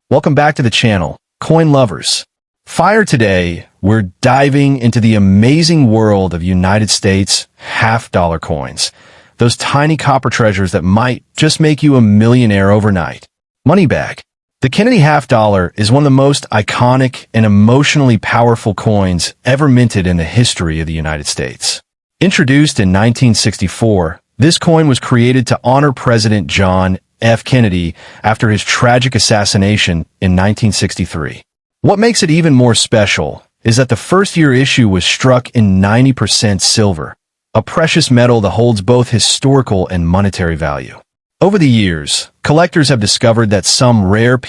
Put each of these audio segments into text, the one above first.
Welcome back to the channel, coin lovers. Fire today, we're diving into the amazing world of United States half-dollar coins. Those tiny copper treasures that might just make you a millionaire overnight. Money bag. The Kennedy half-dollar is one of the most iconic and emotionally powerful coins ever minted in the history of the United States. Introduced in 1964, this coin was created to honor President John F. Kennedy after his tragic assassination in 1963. What makes it even more special is that the first-year issue was struck in 90% silver, a precious metal that holds both historical and monetary value. Over the years, collectors have discovered that some rare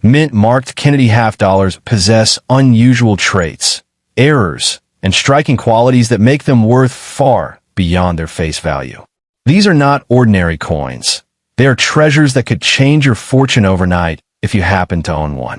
mint-marked Kennedy half-dollars possess unusual traits, errors, and striking qualities that make them worth far beyond their face value. These are not ordinary coins. They are treasures that could change your fortune overnight if you happen to own one.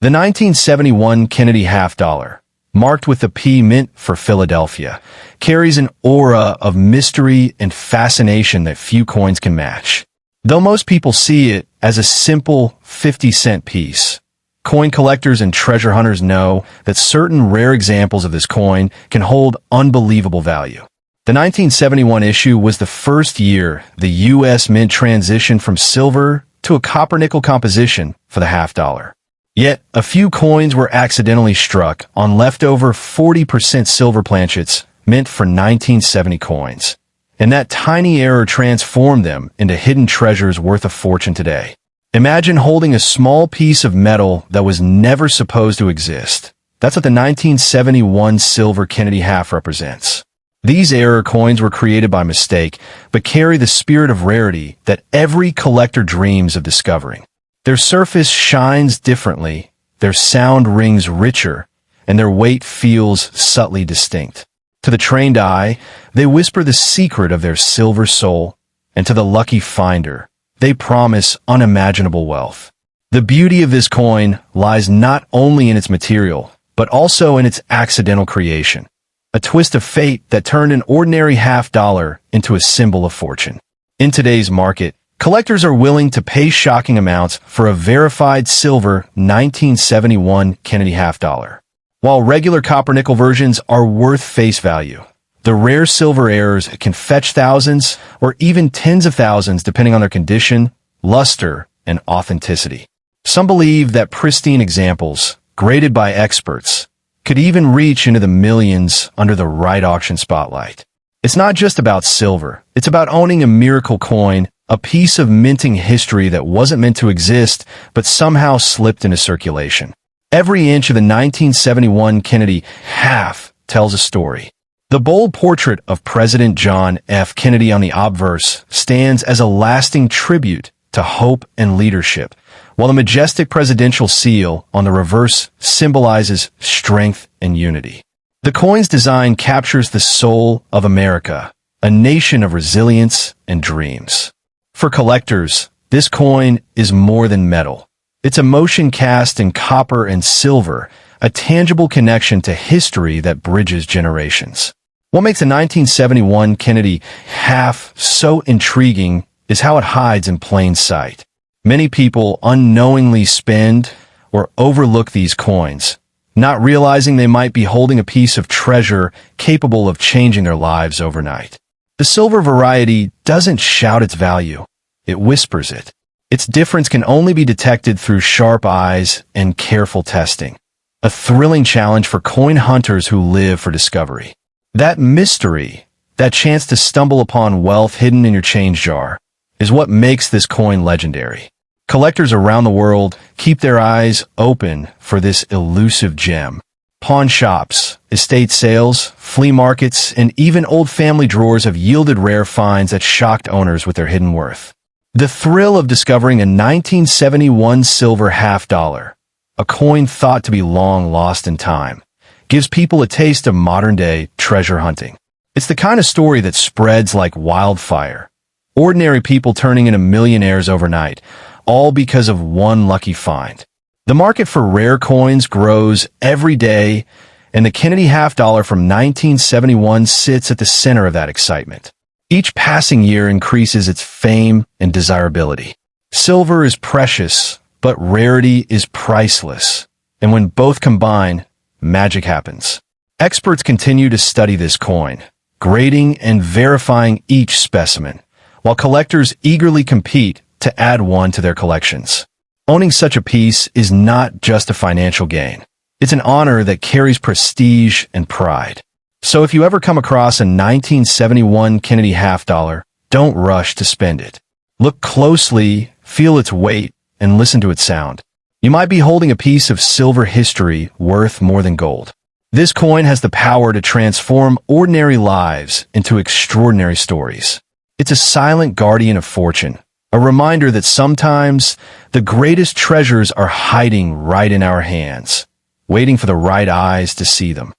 The 1971 Kennedy half-dollar, marked with the P mint for Philadelphia, carries an aura of mystery and fascination that few coins can match. Though most people see it as a simple 50-cent piece, coin collectors and treasure hunters know that certain rare examples of this coin can hold unbelievable value. The 1971 issue was the first year the U.S. Mint transitioned from silver to a copper-nickel composition for the half-dollar. Yet, a few coins were accidentally struck on leftover 40% silver planchets meant for 1970 coins, and that tiny error transformed them into hidden treasures worth a fortune today. Imagine holding a small piece of metal that was never supposed to exist. That's what the 1971 silver Kennedy half represents. These error coins were created by mistake, but carry the spirit of rarity that every collector dreams of discovering. Their surface shines differently, their sound rings richer, and their weight feels subtly distinct. To the trained eye, they whisper the secret of their silver soul, and to the lucky finder, they promise unimaginable wealth. The beauty of this coin lies not only in its material, but also in its accidental creation. A twist of fate that turned an ordinary half-dollar into a symbol of fortune. In today's market, collectors are willing to pay shocking amounts for a verified silver 1971 Kennedy half-dollar. While regular copper-nickel versions are worth face value, the rare silver errors can fetch thousands or even tens of thousands depending on their condition, luster, and authenticity. Some believe that pristine examples, graded by experts, could even reach into the millions under the right auction spotlight. It's not just about silver. It's about owning a miracle coin, a piece of minting history that wasn't meant to exist, but somehow slipped into circulation. Every inch of the 1971 Kennedy half tells a story. The bold portrait of President John F. Kennedy on the obverse stands as a lasting tribute to hope and leadership, while the majestic presidential seal on the reverse symbolizes strength and unity. The coin's design captures the soul of America, a nation of resilience and dreams. For collectors, this coin is more than metal. It's emotion cast in copper and silver, a tangible connection to history that bridges generations. What makes the 1971 Kennedy half so intriguing is how it hides in plain sight. Many people unknowingly spend or overlook these coins, not realizing they might be holding a piece of treasure capable of changing their lives overnight. The silver variety doesn't shout its value, it whispers it. Its difference can only be detected through sharp eyes and careful testing. A thrilling challenge for coin hunters who live for discovery. That mystery, that chance to stumble upon wealth hidden in your change jar, is what makes this coin legendary. Collectors around the world keep their eyes open for this elusive gem. Pawn shops, estate sales, flea markets, and even old family drawers have yielded rare finds that shocked owners with their hidden worth. The thrill of discovering a 1971 silver half-dollar, a coin thought to be long lost in time, gives people a taste of modern-day treasure hunting. It's the kind of story that spreads like wildfire. Ordinary people turning into millionaires overnight, all because of one lucky find. The market for rare coins grows every day, and the Kennedy half-dollar from 1971 sits at the center of that excitement. Each passing year increases its fame and desirability. Silver is precious, but rarity is priceless. And when both combine, magic happens. Experts continue to study this coin, grading and verifying each specimen, while collectors eagerly compete to add one to their collections. Owning such a piece is not just a financial gain. It's an honor that carries prestige and pride. So if you ever come across a 1971 Kennedy half dollar, don't rush to spend it. Look closely, feel its weight, and listen to its sound. You might be holding a piece of silver history worth more than gold. This coin has the power to transform ordinary lives into extraordinary stories. It's a silent guardian of fortune, a reminder that sometimes the greatest treasures are hiding right in our hands, waiting for the right eyes to see them.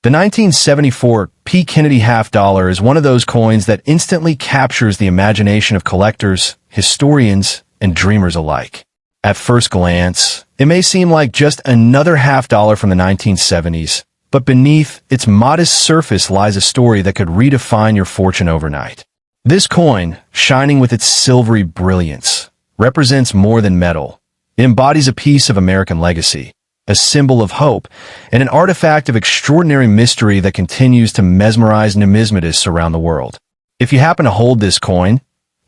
The 1974 P. Kennedy half dollar is one of those coins that instantly captures the imagination of collectors, historians, and dreamers alike. At first glance, it may seem like just another half dollar from the 1970s, but beneath its modest surface lies a story that could redefine your fortune overnight. This coin, shining with its silvery brilliance, represents more than metal. It embodies a piece of American legacy, a symbol of hope, and an artifact of extraordinary mystery that continues to mesmerize numismatists around the world. If you happen to hold this coin,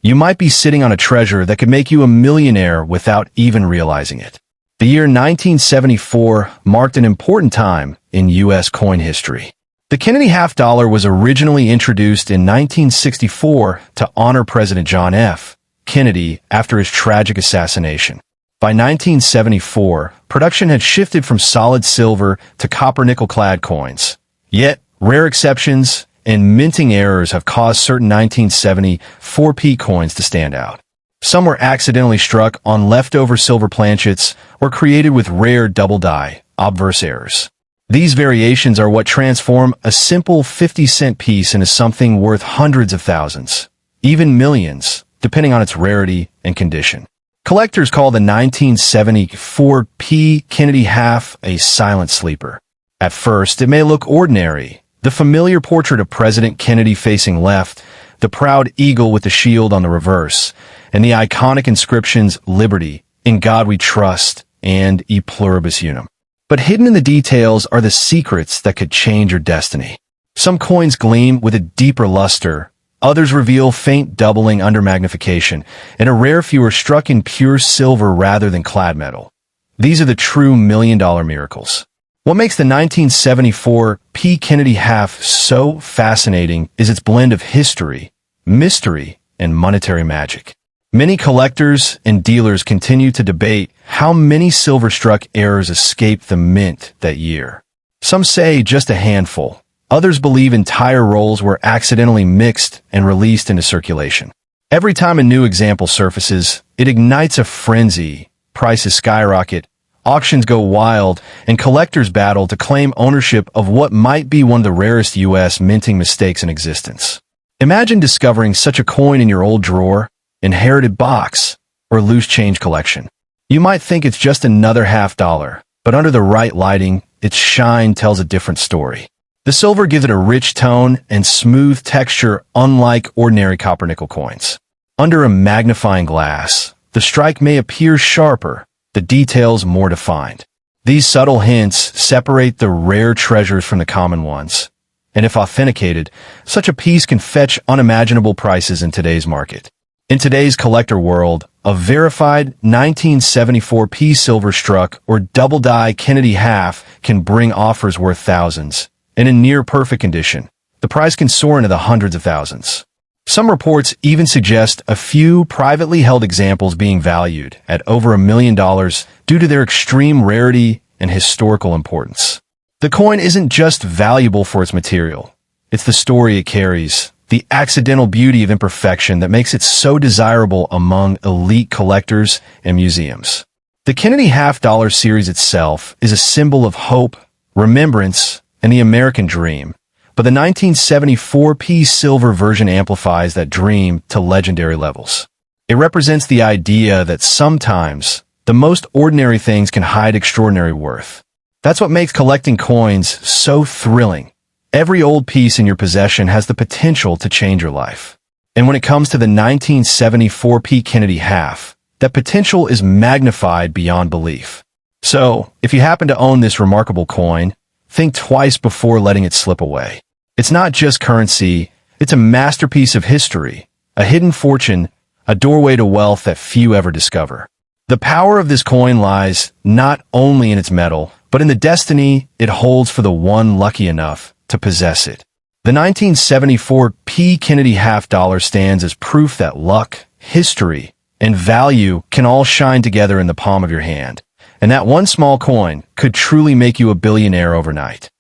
you might be sitting on a treasure that could make you a millionaire without even realizing it. The year 1974 marked an important time in U.S. coin history. The Kennedy half dollar was originally introduced in 1964 to honor President John F. Kennedy after his tragic assassination. By 1974, production had shifted from solid silver to copper-nickel-clad coins. Yet, rare exceptions and minting errors have caused certain 1974 P coins to stand out. Some were accidentally struck on leftover silver planchets or created with rare double-die, obverse errors. These variations are what transform a simple 50-cent piece into something worth hundreds of thousands, even millions, depending on its rarity and condition. Collectors call the 1974 P. Kennedy half a silent sleeper. At first, it may look ordinary. The familiar portrait of President Kennedy facing left, the proud eagle with the shield on the reverse, and the iconic inscriptions Liberty, In God We Trust, and E Pluribus Unum. But hidden in the details are the secrets that could change your destiny. Some coins gleam with a deeper luster. Others reveal faint doubling under magnification, and a rare few are struck in pure silver rather than clad metal. These are the true million-dollar miracles. What makes the 1974 P. Kennedy half so fascinating is its blend of history, mystery, and monetary magic. Many collectors and dealers continue to debate how many silver-struck errors escaped the mint that year. Some say just a handful. Others believe entire rolls were accidentally mixed and released into circulation. Every time a new example surfaces, it ignites a frenzy. Prices skyrocket, auctions go wild, and collectors battle to claim ownership of what might be one of the rarest U.S. minting mistakes in existence. Imagine discovering such a coin in your old drawer, inherited box, or loose change collection. You might think it's just another half dollar, but under the right lighting, its shine tells a different story. The silver gives it a rich tone and smooth texture unlike ordinary copper-nickel coins. Under a magnifying glass, the strike may appear sharper, the details more defined. These subtle hints separate the rare treasures from the common ones. And if authenticated, such a piece can fetch unimaginable prices in today's market. In today's collector world, a verified 1974 P silver struck or double-die Kennedy half can bring offers worth thousands. And in near-perfect condition, the price can soar into the hundreds of thousands. Some reports even suggest a few privately held examples being valued at over $1 million due to their extreme rarity and historical importance. The coin isn't just valuable for its material. It's the story it carries, the accidental beauty of imperfection that makes it so desirable among elite collectors and museums. The Kennedy half dollar series itself is a symbol of hope, remembrance, and the American dream, but the 1974 P silver version amplifies that dream to legendary levels. It represents the idea that sometimes the most ordinary things can hide extraordinary worth. That's what makes collecting coins so thrilling. Every old piece in your possession has the potential to change your life. And when it comes to the 1974 P Kennedy half, that potential is magnified beyond belief. So, if you happen to own this remarkable coin, think twice before letting it slip away. It's not just currency, it's a masterpiece of history, a hidden fortune, a doorway to wealth that few ever discover. The power of this coin lies not only in its metal, but in the destiny it holds for the one lucky enough to possess it. The 1974 P. Kennedy half-dollar stands as proof that luck, history, and value can all shine together in the palm of your hand, and that one small coin could truly make you a billionaire overnight.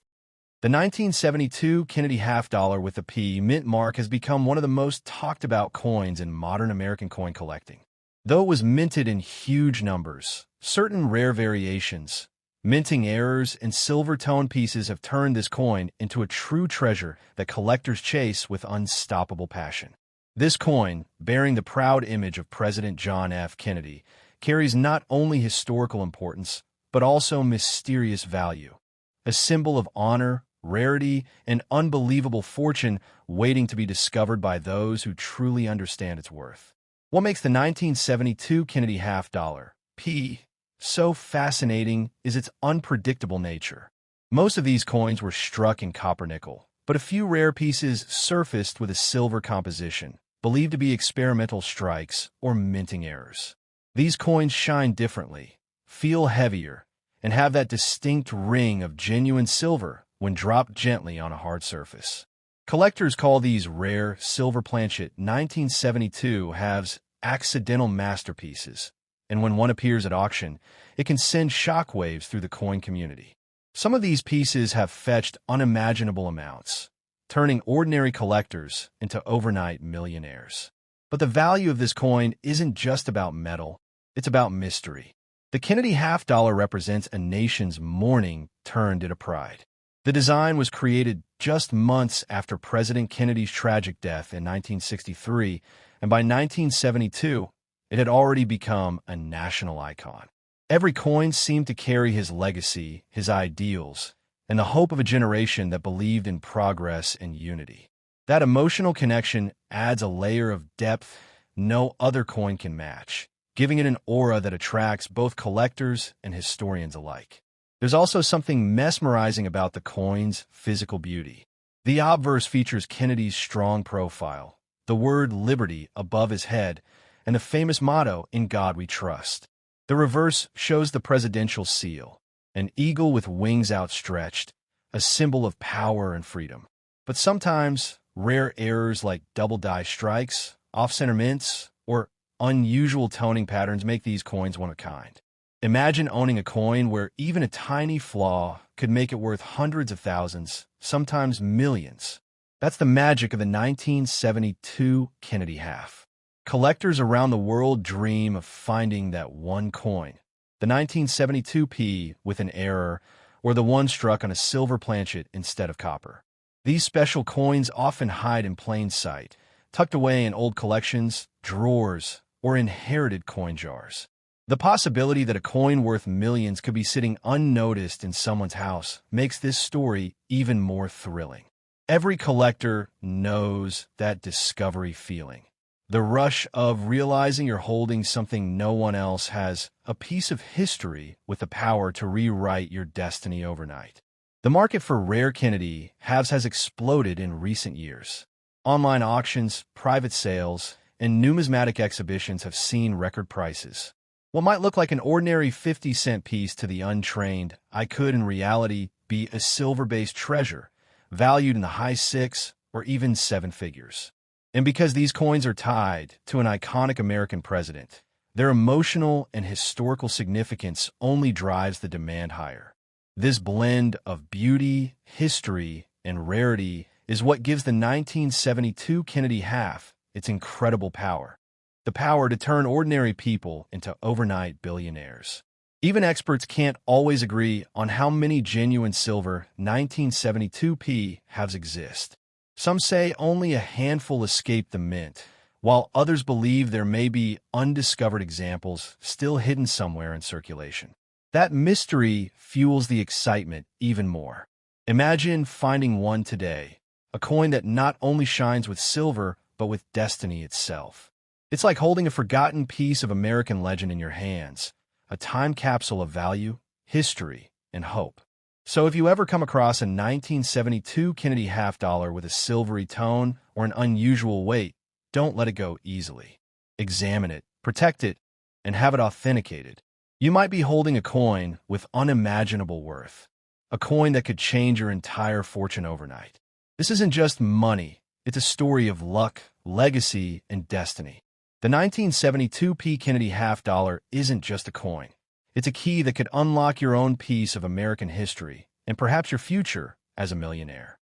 The 1972 Kennedy half-dollar with the P mint mark has become one of the most talked-about coins in modern American coin collecting. Though it was minted in huge numbers, certain rare variations, minting errors, and silver tone pieces have turned this coin into a true treasure that collectors chase with unstoppable passion. This coin, bearing the proud image of President John F. Kennedy, carries not only historical importance, but also mysterious value, a symbol of honor, rarity, and unbelievable fortune waiting to be discovered by those who truly understand its worth. What makes the 1972 Kennedy half-dollar, P, so fascinating is its unpredictable nature. Most of these coins were struck in copper-nickel, but a few rare pieces surfaced with a silver composition, believed to be experimental strikes or minting errors. These coins shine differently, feel heavier, and have that distinct ring of genuine silver when dropped gently on a hard surface. Collectors call these rare silver planchet 1972 halves accidental masterpieces, and when one appears at auction, it can send shockwaves through the coin community. Some of these pieces have fetched unimaginable amounts, turning ordinary collectors into overnight millionaires. But the value of this coin isn't just about metal, it's about mystery. The Kennedy half-dollar represents a nation's mourning turned into pride. The design was created just months after President Kennedy's tragic death in 1963, and by 1972, it had already become a national icon. Every coin seemed to carry his legacy, his ideals, and the hope of a generation that believed in progress and unity. That emotional connection adds a layer of depth no other coin can match, giving it an aura that attracts both collectors and historians alike. There's also something mesmerizing about the coin's physical beauty. The obverse features Kennedy's strong profile, the word liberty above his head, and the famous motto, "In God We Trust." The reverse shows the presidential seal, an eagle with wings outstretched, a symbol of power and freedom. But sometimes, rare errors like double die strikes, off-center mints, or unusual toning patterns make these coins one of a kind. Imagine owning a coin where even a tiny flaw could make it worth hundreds of thousands, sometimes millions. That's the magic of the 1972 Kennedy half. Collectors around the world dream of finding that one coin, the 1972 P with an error, or the one struck on a silver planchet instead of copper. These special coins often hide in plain sight, tucked away in old collections, drawers, or inherited coin jars. The possibility that a coin worth millions could be sitting unnoticed in someone's house makes this story even more thrilling. Every collector knows that discovery feeling. The rush of realizing you're holding something no one else has, a piece of history with the power to rewrite your destiny overnight. The market for rare Kennedy halves has exploded in recent years. Online auctions, private sales, and numismatic exhibitions have seen record prices. What might look like an ordinary 50-cent piece to the untrained, could in reality be a silver-based treasure, valued in the high six or even seven figures. And because these coins are tied to an iconic American president, their emotional and historical significance only drives the demand higher. This blend of beauty, history, and rarity is what gives the 1972 Kennedy half its incredible power. The power to turn ordinary people into overnight billionaires. Even experts can't always agree on how many genuine silver 1972 P halves exist. Some say only a handful escape the mint, while others believe there may be undiscovered examples still hidden somewhere in circulation. That mystery fuels the excitement even more. Imagine finding one today, a coin that not only shines with silver, but with destiny itself. It's like holding a forgotten piece of American legend in your hands, a time capsule of value, history, and hope. So if you ever come across a 1972 Kennedy half dollar with a silvery tone or an unusual weight, don't let it go easily. Examine it, protect it, and have it authenticated. You might be holding a coin with unimaginable worth, a coin that could change your entire fortune overnight. This isn't just money, it's a story of luck, legacy, and destiny. The 1972 P. Kennedy half dollar isn't just a coin. It's a key that could unlock your own piece of American history and perhaps your future as a millionaire.